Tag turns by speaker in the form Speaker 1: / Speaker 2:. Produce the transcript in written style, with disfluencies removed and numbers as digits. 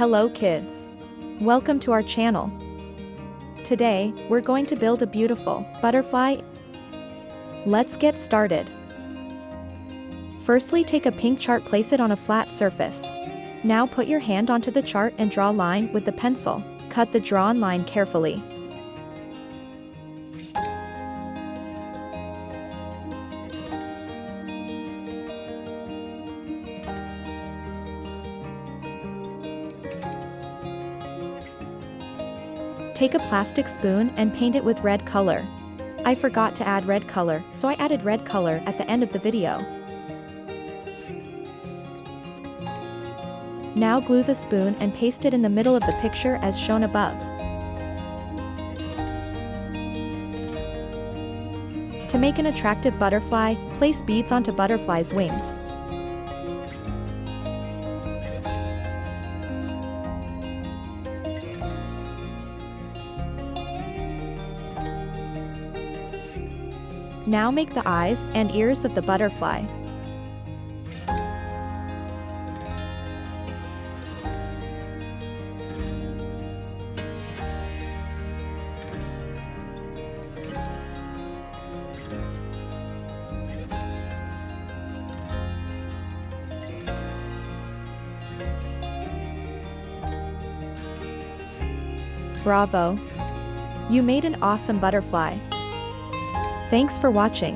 Speaker 1: Hello kids! Welcome to our channel. Today, we're going to build a beautiful butterfly. Let's get started. Firstly, take a pink chart, place it on a flat surface. Now put your hand onto the chart and draw a line with the pencil. Cut the drawn line carefully. Take a plastic spoon and paint it with red color. I forgot to add red color, so I added red color at the end of the video. Now glue the spoon and paste it in the middle of the picture as shown above. To make an attractive butterfly, place beads onto butterfly's wings. Now make the eyes and ears of the butterfly. Bravo! You made an awesome butterfly. Thanks for watching.